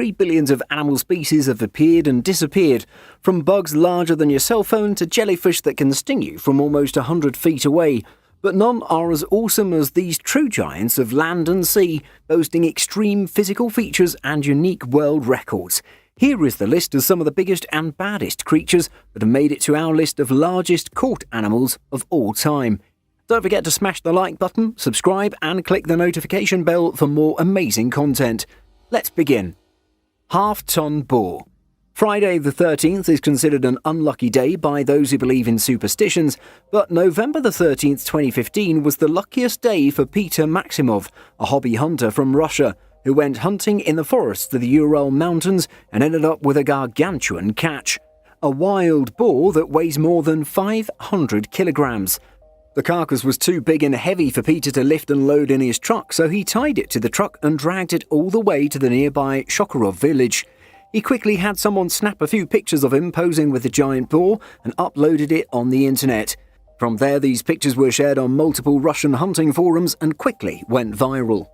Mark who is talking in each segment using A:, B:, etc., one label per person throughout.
A: Billions of animal species have appeared and disappeared, from bugs larger than your cell phone to jellyfish that can sting you from almost 100 feet away. But none are as awesome as these true giants of land and sea, boasting extreme physical features and unique world records. Here is the list of some of the biggest and baddest creatures that have made it to our list of largest caught animals of all time. Don't forget to smash the like button, subscribe and click the notification bell for more amazing content. Let's begin. Half-ton boar. Friday the 13th is considered an unlucky day by those who believe in superstitions, but November the 13th, 2015 was the luckiest day for Peter Maximov, a hobby hunter from Russia, who went hunting in the forests of the Ural Mountains and ended up with a gargantuan catch. A wild boar that weighs more than 500 kilograms. The carcass was too big and heavy for Peter to lift and load in his truck, so he tied it to the truck and dragged it all the way to the nearby Shokharov village. He quickly had someone snap a few pictures of him posing with the giant boar and uploaded it on the internet. From there, these pictures were shared on multiple Russian hunting forums and quickly went viral.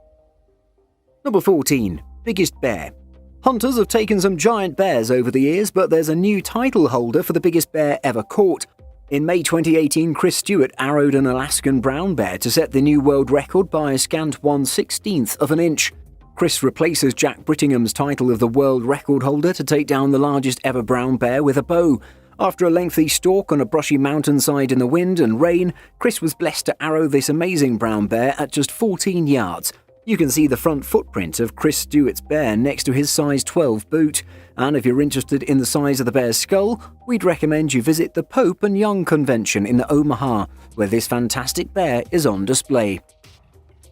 A: Number 14. Biggest bear. Hunters have taken some giant bears over the years, but there's a new title holder for the biggest bear ever caught. In May 2018, Chris Stewart arrowed an Alaskan brown bear to set the new world record by a scant 1/16th of an inch. Chris replaces Jack Brittingham's title of the world record holder to take down the largest ever brown bear with a bow. After a lengthy stalk on a brushy mountainside in the wind and rain, Chris was blessed to arrow this amazing brown bear at just 14 yards. You can see the front footprint of Chris Stewart's bear next to his size 12 boot. And if you're interested in the size of the bear's skull, we'd recommend you visit the Pope and Young Convention in Omaha, where this fantastic bear is on display.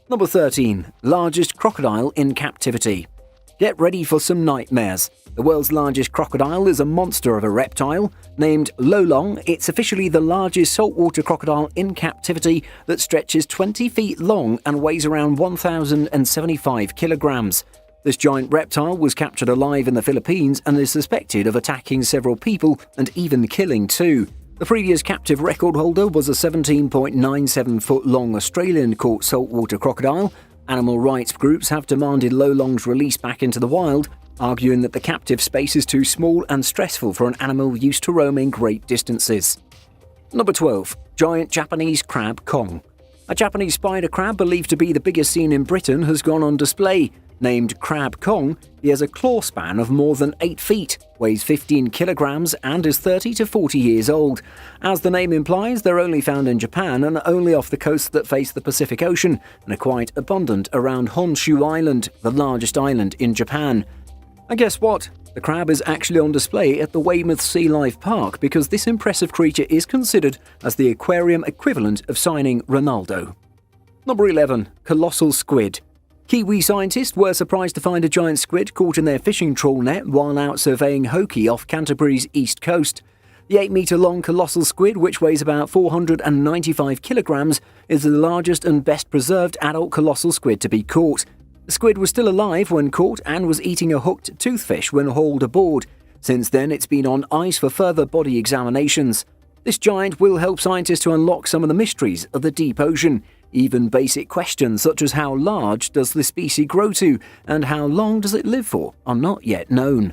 A: Number 13. Largest crocodile in captivity. Get ready for some nightmares. The world's largest crocodile is a monster of a reptile. Named Lolong, it's officially the largest saltwater crocodile in captivity that stretches 20 feet long and weighs around 1,075 kilograms. This giant reptile was captured alive in the Philippines and is suspected of attacking several people and even killing two. The previous captive record holder was a 17.97-foot-long Australian-caught saltwater crocodile. Animal rights groups have demanded Lolong's release back into the wild, arguing that the captive space is too small and stressful for an animal used to roaming great distances. Number 12. Giant Japanese crab Kong. A Japanese spider crab believed to be the biggest seen in Britain has gone on display. Named Crab Kong, he has a claw span of more than 8 feet, weighs 15 kilograms and is 30 to 40 years old. As the name implies, they're only found in Japan and only off the coasts that face the Pacific Ocean and are quite abundant around Honshu Island, the largest island in Japan. And guess what? The crab is actually on display at the Weymouth Sea Life Park because this impressive creature is considered as the aquarium equivalent of signing Ronaldo. Number 11. Colossal squid. Kiwi scientists were surprised to find a giant squid caught in their fishing trawl net while out surveying Hoki off Canterbury's east coast. The 8-metre-long colossal squid, which weighs about 495 kilograms, is the largest and best-preserved adult colossal squid to be caught. The squid was still alive when caught and was eating a hooked toothfish when hauled aboard. Since then, it's been on ice for further body examinations. This giant will help scientists to unlock some of the mysteries of the deep ocean. Even basic questions such as how large does the species grow to and how long does it live for are not yet known.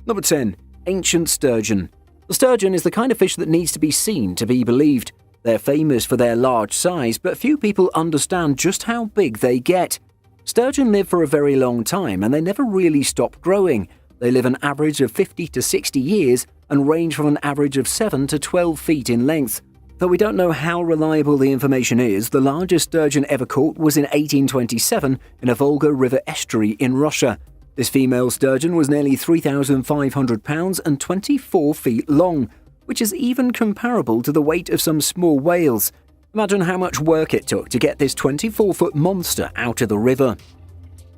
A: Number 10. Ancient sturgeon. The sturgeon is the kind of fish that needs to be seen to be believed. They're famous for their large size, but few people understand just how big they get. Sturgeon live for a very long time and they never really stop growing. They live an average of 50 to 60 years and range from an average of 7 to 12 feet in length. Though we don't know how reliable the information is, the largest sturgeon ever caught was in 1827 in a Volga River estuary in Russia. This female sturgeon was nearly 3,500 pounds and 24 feet long, which is even comparable to the weight of some small whales. Imagine how much work it took to get this 24-foot monster out of the river.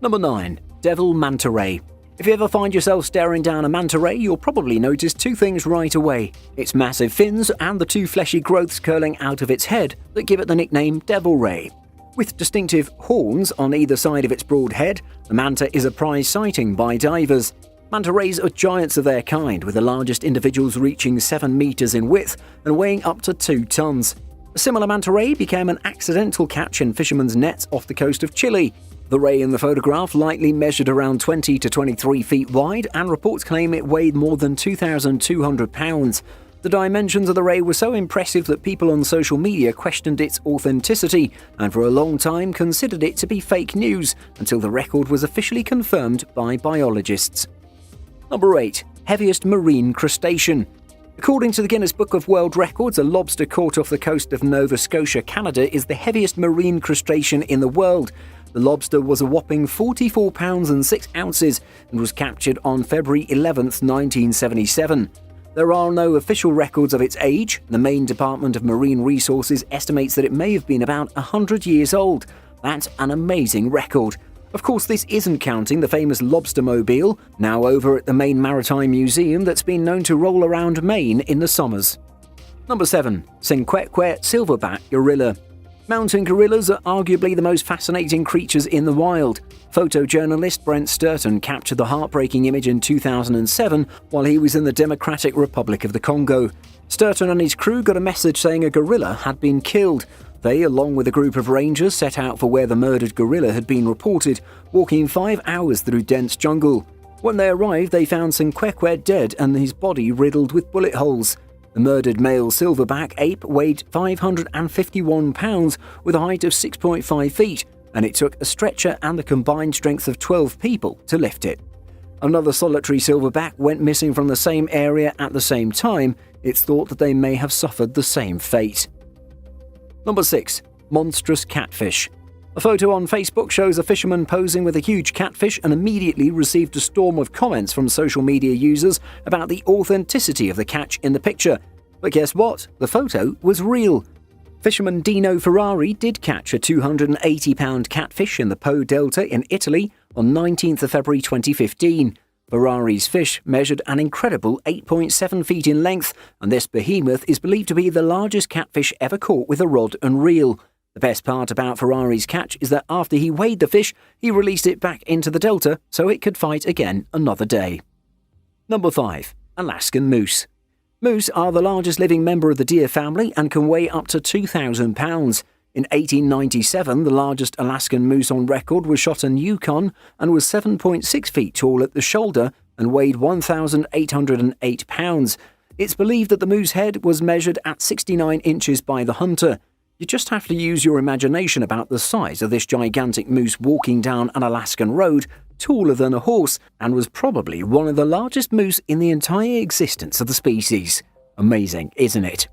A: Number 9. Devil manta ray. If you ever find yourself staring down a manta ray, you'll probably notice two things right away. Its massive fins and the two fleshy growths curling out of its head that give it the nickname devil ray. With distinctive horns on either side of its broad head, the manta is a prize sighting by divers. Manta rays are giants of their kind, with the largest individuals reaching 7 meters in width and weighing up to 2 tons. A similar manta ray became an accidental catch in fishermen's nets off the coast of Chile. The ray in the photograph likely measured around 20 to 23 feet wide, and reports claim it weighed more than 2,200 pounds. The dimensions of the ray were so impressive that people on social media questioned its authenticity and for a long time considered it to be fake news until the record was officially confirmed by biologists. Number 8. Heaviest marine crustacean. According to the Guinness Book of World Records, a lobster caught off the coast of Nova Scotia, Canada, is the heaviest marine crustacean in the world. The lobster was a whopping 44 pounds and 6 ounces and was captured on February 11, 1977. There are no official records of its age. The Maine Department of Marine Resources estimates that it may have been about 100 years old. That's an amazing record. Of course, this isn't counting the famous Lobstermobile, now over at the Maine Maritime Museum, that's been known to roll around Maine in the summers. Number 7. Senkwekwe silverback gorilla. Mountain gorillas are arguably the most fascinating creatures in the wild. Photojournalist Brent Sturton captured the heartbreaking image in 2007 while he was in the Democratic Republic of the Congo. Sturton and his crew got a message saying a gorilla had been killed. They, along with a group of rangers, set out for where the murdered gorilla had been reported, walking 5 hours through dense jungle. When they arrived, they found Senkwekwe dead and his body riddled with bullet holes. The murdered male silverback ape weighed 551 pounds with a height of 6.5 feet, and it took a stretcher and the combined strength of 12 people to lift it. Another solitary silverback went missing from the same area at the same time. It's thought that they may have suffered the same fate. Number 6. Monstrous catfish. A photo on Facebook shows a fisherman posing with a huge catfish and immediately received a storm of comments from social media users about the authenticity of the catch in the picture. But guess what? The photo was real. Fisherman Dino Ferrari did catch a 280-pound catfish in the Po Delta in Italy on 19th of February 2015. Ferrari's fish measured an incredible 8.7 feet in length, and this behemoth is believed to be the largest catfish ever caught with a rod and reel. The best part about Ferrari's catch is that after he weighed the fish, he released it back into the delta so it could fight again another day. Number 5. Alaskan moose. Moose are the largest living member of the deer family and can weigh up to 2,000 pounds. In 1897, the largest Alaskan moose on record was shot in Yukon and was 7.6 feet tall at the shoulder and weighed 1,808 pounds. It's believed that the moose head was measured at 69 inches by the hunter. You just have to use your imagination about the size of this gigantic moose walking down an Alaskan road, taller than a horse, and was probably one of the largest moose in the entire existence of the species. Amazing, isn't it?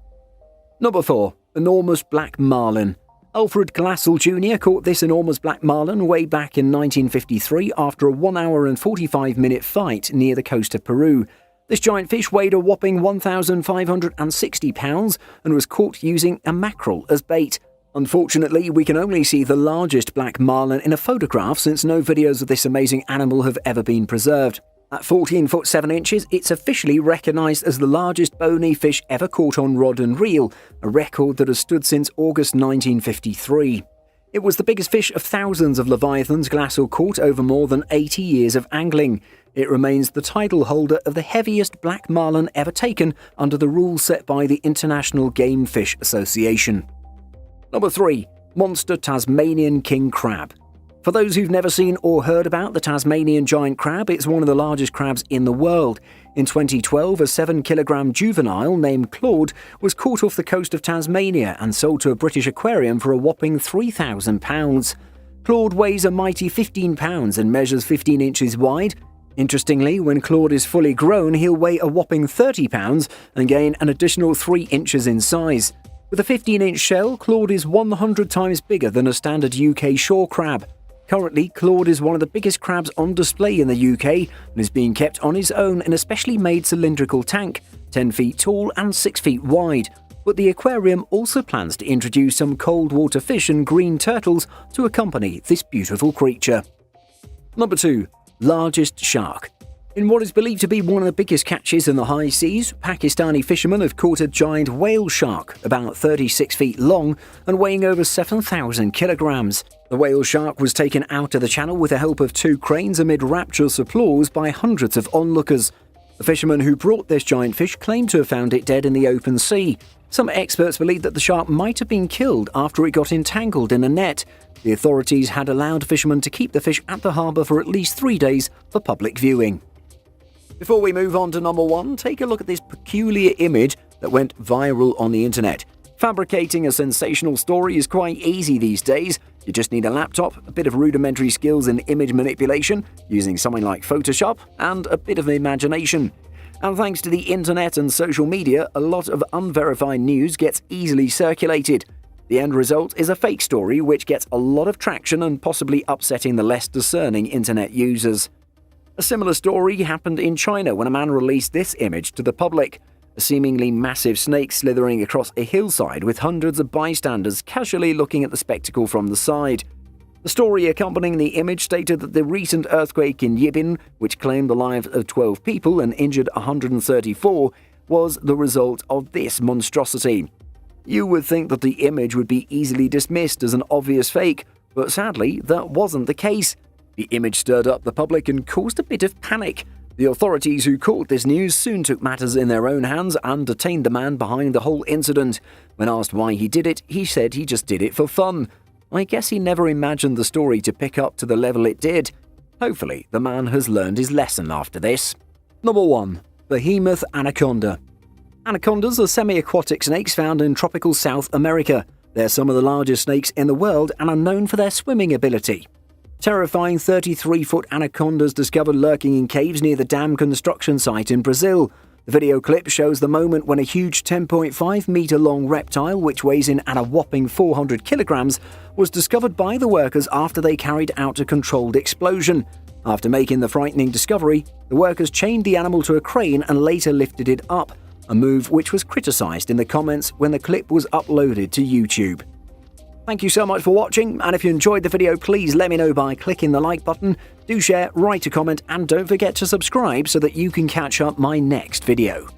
A: Number 4. Enormous black marlin. Alfred Glassell Jr. caught this enormous black marlin way back in 1953 after a 1 hour and 45-minute fight near the coast of Peru. This giant fish weighed a whopping 1,560 pounds and was caught using a mackerel as bait. Unfortunately, we can only see the largest black marlin in a photograph since no videos of this amazing animal have ever been preserved. At 14 foot 7 inches, it's officially recognised as the largest bony fish ever caught on rod and reel, a record that has stood since August 1953. It was the biggest fish of thousands of leviathans Glassell caught over more than 80 years of angling. It remains the title holder of the heaviest black marlin ever taken under the rules set by the International Game Fish Association. Number 3. Monster Tasmanian king crab. For those who've never seen or heard about the Tasmanian giant crab, it's one of the largest crabs in the world. In 2012, a 7-kilogram juvenile named Claude was caught off the coast of Tasmania and sold to a British aquarium for a whopping £3,000. Claude weighs a mighty 15 pounds and measures 15 inches wide. Interestingly, when Claude is fully grown, he'll weigh a whopping 30 pounds and gain an additional 3 inches in size. With a 15-inch shell, Claude is 100 times bigger than a standard UK shore crab. Currently, Claude is one of the biggest crabs on display in the UK and is being kept on his own in a specially made cylindrical tank, 10 feet tall and 6 feet wide. But the aquarium also plans to introduce some cold water fish and green turtles to accompany this beautiful creature. Number 2. Largest shark. In what is believed to be one of the biggest catches in the high seas, Pakistani fishermen have caught a giant whale shark, about 36 feet long and weighing over 7,000 kilograms. The whale shark was taken out of the channel with the help of 2 cranes amid rapturous applause by hundreds of onlookers. The fisherman who brought this giant fish claimed to have found it dead in the open sea. Some experts believe that the shark might have been killed after it got entangled in a net. The authorities had allowed fishermen to keep the fish at the harbour for at least 3 days for public viewing. Before we move on to number 1, take a look at this peculiar image that went viral on the internet. Fabricating a sensational story is quite easy these days. You just need a laptop, a bit of rudimentary skills in image manipulation, using something like Photoshop, and a bit of imagination. And thanks to the internet and social media, a lot of unverified news gets easily circulated. The end result is a fake story which gets a lot of traction and possibly upsetting the less discerning internet users. A similar story happened in China when a man released this image to the public. A seemingly massive snake slithering across a hillside with hundreds of bystanders casually looking at the spectacle from the side. The story accompanying the image stated that the recent earthquake in Yibin, which claimed the lives of 12 people and injured 134, was the result of this monstrosity. You would think that the image would be easily dismissed as an obvious fake, but sadly, that wasn't the case. The image stirred up the public and caused a bit of panic. The authorities who caught this news soon took matters in their own hands and detained the man behind the whole incident. When asked why he did it, he said he just did it for fun. I guess he never imagined the story to pick up to the level it did. Hopefully, the man has learned his lesson after this. Number 1. Behemoth Anaconda. Anacondas are semi-aquatic snakes found in tropical South America. They're some of the largest snakes in the world and are known for their swimming ability. Terrifying 33-foot anacondas discovered lurking in caves near the dam construction site in Brazil. The video clip shows the moment when a huge 10.5-meter-long reptile, which weighs in at a whopping 400 kilograms, was discovered by the workers after they carried out a controlled explosion. After making the frightening discovery, the workers chained the animal to a crane and later lifted it up, a move which was criticized in the comments when the clip was uploaded to YouTube. Thank you so much for watching, and if you enjoyed the video, please let me know by clicking the like button. Do share, write a comment, and don't forget to subscribe so that you can catch up my next video.